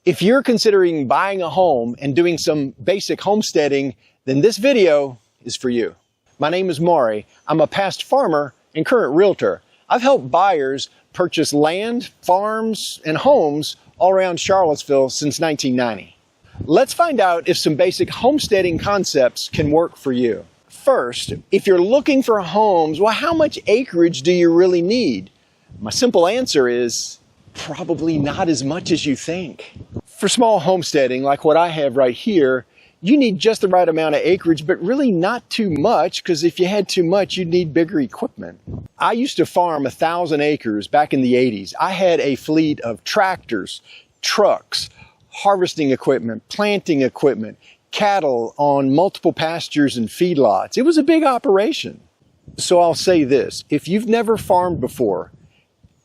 If you're considering buying a home and doing some basic homesteading, then this video is for you. My name is Maury. I'm a past farmer and current realtor. I've helped buyers purchase land, farms, and homes all around Charlottesville since 1990. Let's find out if some basic homesteading concepts can work for you. First, if you're looking for homes, well, how much acreage do you really need? My simple answer is probably not as much as you think. For small homesteading, like what I have right here, you need just the right amount of acreage, but really not too much, because if you had too much, you'd need bigger equipment. I used to farm 1,000 acres back in the 80s. I had a fleet of tractors, trucks, harvesting equipment, planting equipment, cattle on multiple pastures and feedlots. It was a big operation. So I'll say this, if you've never farmed before,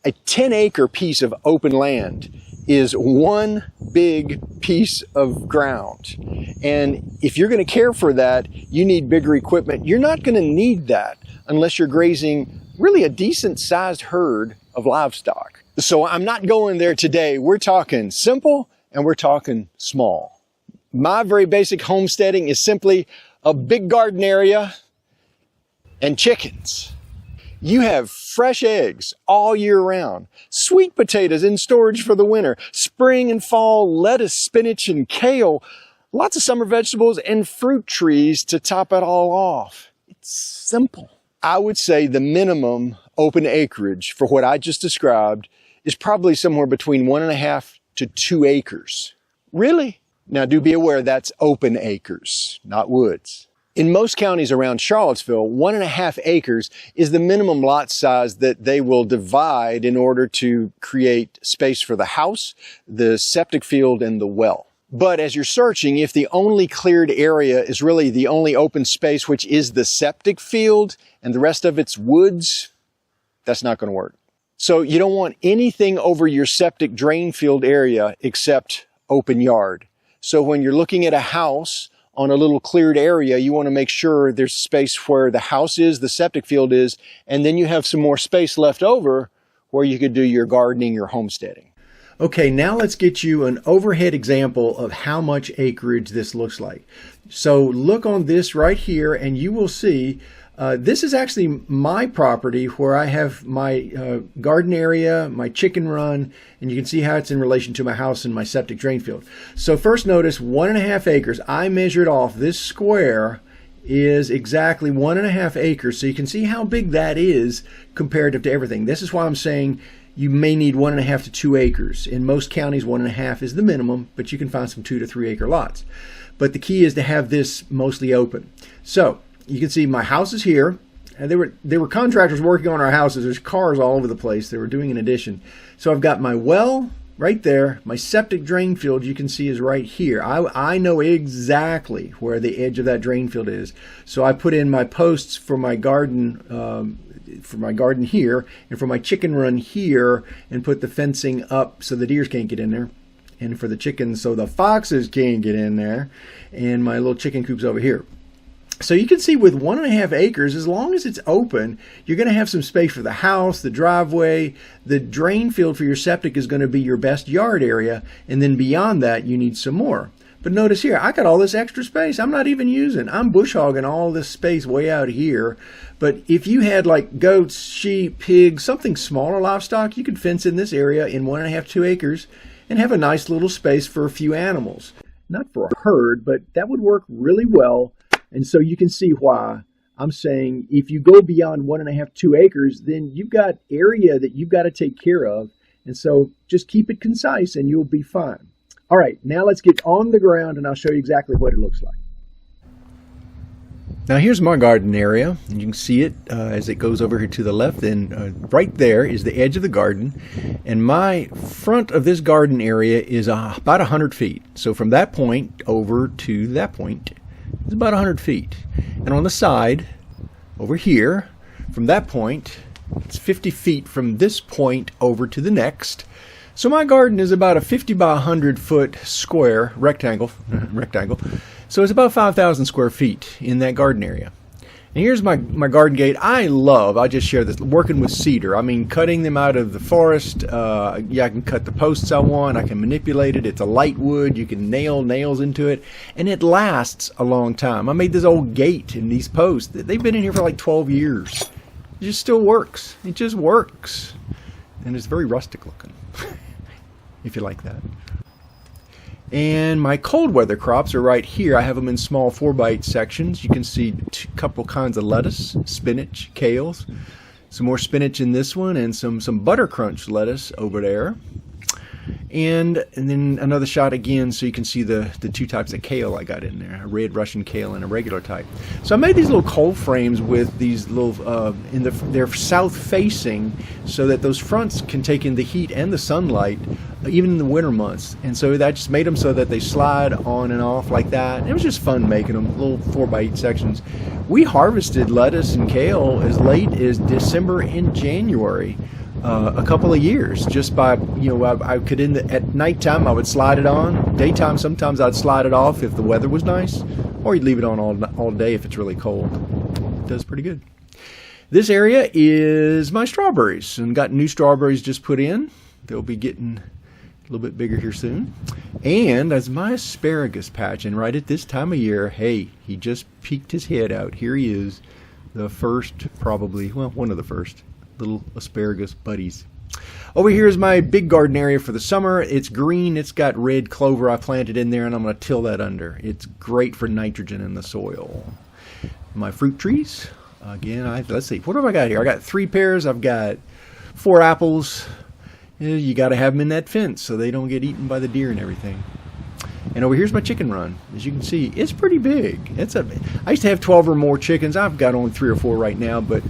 a 10-acre piece of open land is one big piece of ground. And if you're going to care for that, you need bigger equipment. You're not going to need that unless you're grazing really a decent sized herd of livestock. So I'm not going there today. We're talking simple and we're talking small. My very basic homesteading is simply a big garden area and chickens. You have fresh eggs all year round, sweet potatoes in storage for the winter, spring and fall lettuce, spinach, and kale, lots of summer vegetables and fruit trees to top it all off. It's simple. I would say the minimum open acreage for what I just described is probably somewhere between 1.5 to 2 acres. Really? Now do be aware that's open acres, not woods. In most counties around Charlottesville, 1.5 acres is the minimum lot size that they will divide in order to create space for the house, the septic field, and the well. But as you're searching, if the only cleared area is really the only open space, which is the septic field, and the rest of it's woods, that's not going to work. So you don't want anything over your septic drain field area except open yard. So when you're looking at a house on a little cleared area, you want to make sure there's space where the house is, the septic field is, and then you have some more space left over where you could do your gardening or homesteading. Okay, now let's get you an overhead example of how much acreage this looks like. So look on this right here and you will see this is actually my property where I have my garden area, my chicken run, and you can see how it's in relation to my house and my septic drain field. So first notice 1.5 acres. I measured off this square is exactly 1.5 acres. So you can see how big that is comparative to everything. This is why I'm saying you may need 1.5 to 2 acres. In most counties, 1.5 is the minimum, but you can find some 2 to 3 acre lots. But the key is to have this mostly open. So you can see my house is here, and there were contractors working on our houses. There's cars all over the place. They were doing an addition. So I've got my well right there. My septic drain field you can see is right here. I know exactly where the edge of that drain field is. So I put in my posts for my garden here and for my chicken run here, and put the fencing up so the deers can't get in there, and for the chickens so the foxes can't get in there, and my little chicken coop's over here. So you can see with 1.5 acres, as long as it's open, you're going to have some space for the house, the driveway. The drain field for your septic is going to be your best yard area, and then beyond that you need some more. But notice here, I got all this extra space I'm not even using. I'm bush hogging all this space way out here. But if you had like goats, sheep, pigs, something smaller livestock, you could fence in this area in 1.5 to 2 acres and have a nice little space for a few animals. Not for a herd, but that would work really well. And so you can see why I'm saying if you go beyond 1.5, 2 acres, then you've got area that you've got to take care of. And so just keep it concise and you'll be fine. All right, now let's get on the ground and I'll show you exactly what it looks like. Now here's my garden area, and you can see it as it goes over here to the left. And right there is the edge of the garden, and my front of this garden area is about 100 feet. So from that point over to that point is about 100 feet. And on the side over here, from that point, it's 50 feet from this point over to the next. So my garden is about a 50 by 100 foot square rectangle. So it's about 5,000 square feet in that garden area. And here's my garden gate. I'll just share this, working with cedar. I mean, cutting them out of the forest. Yeah, I can cut the posts I want. I can manipulate it. It's a light wood. You can nail nails into it. And it lasts a long time. I made this old gate and these posts. They've been in here for like 12 years. It just still works. It just works. And it's very rustic looking, if you like that. And my cold weather crops are right here. I have them in small 4x8 sections. You can see a couple kinds of lettuce, spinach, kales, some more spinach in this one, and some butter crunch lettuce over there. And then another shot again so you can see the two types of kale I got in there, a red Russian kale and a regular type. So I made these little cold frames with these little, they're south facing so that those fronts can take in the heat and the sunlight even in the winter months. And so that just made them so that they slide on and off like that. And it was just fun making them, little 4x8 sections. We harvested lettuce and kale as late as December and January. A couple of years, just by, I could at nighttime I would slide it on. Daytime sometimes I'd slide it off if the weather was nice, or you'd leave it on all day if it's really cold. It does pretty good. This area is my strawberries, and got new strawberries just put in. They'll be getting a little bit bigger here soon. And as my asparagus patch, and right at this time of year, hey, he just peeked his head out. Here he is, the first, probably, well, one of the first little asparagus buddies. Over here is my big garden area for the summer. It's green. It's got red clover I planted in there, and I'm going to till that under. It's great for nitrogen in the soil. My fruit trees, again, let's see, what have I got here? I got 3 pears. I've got 4 apples. You got to have them in that fence so they don't get eaten by the deer and everything. And over here's my chicken run. As you can see, it's pretty big. I used to have 12 or more chickens. I've got only 3 or 4 right now, but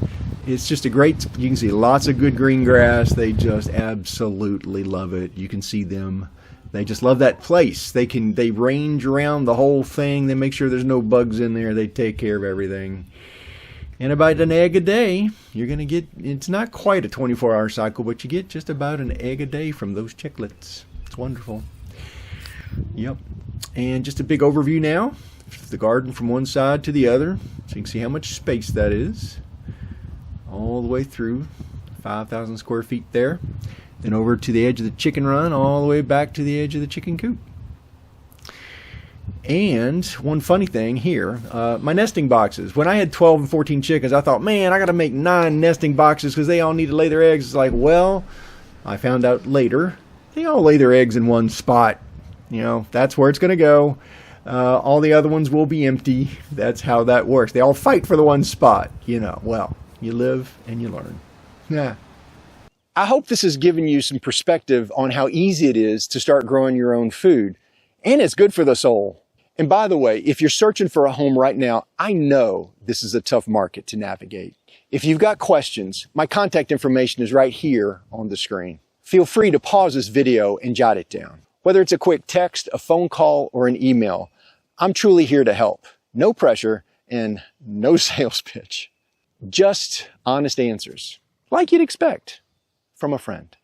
it's just a great, you can see lots of good green grass. They just absolutely love it. You can see them. They just love that place. They range around the whole thing. They make sure there's no bugs in there. They take care of everything. And about an egg a day, you're going to get, it's not quite a 24-hour cycle, but you get just about an egg a day from those chicklets. It's wonderful. Yep. And just a big overview now. The garden from one side to the other. So you can see how much space that is. All the way through, 5,000 square feet there. Then over to the edge of the chicken run, all the way back to the edge of the chicken coop. And one funny thing here, my nesting boxes. When I had 12 and 14 chickens, I thought, man, I got to make 9 nesting boxes because they all need to lay their eggs. It's like, well, I found out later, they all lay their eggs in one spot. That's where it's going to go. All the other ones will be empty. That's how that works. They all fight for the one spot, well. You live and you learn. Yeah. I hope this has given you some perspective on how easy it is to start growing your own food. And it's good for the soul. And by the way, if you're searching for a home right now, I know this is a tough market to navigate. If you've got questions, my contact information is right here on the screen. Feel free to pause this video and jot it down. Whether it's a quick text, a phone call, or an email, I'm truly here to help. No pressure and no sales pitch. Just honest answers, like you'd expect from a friend.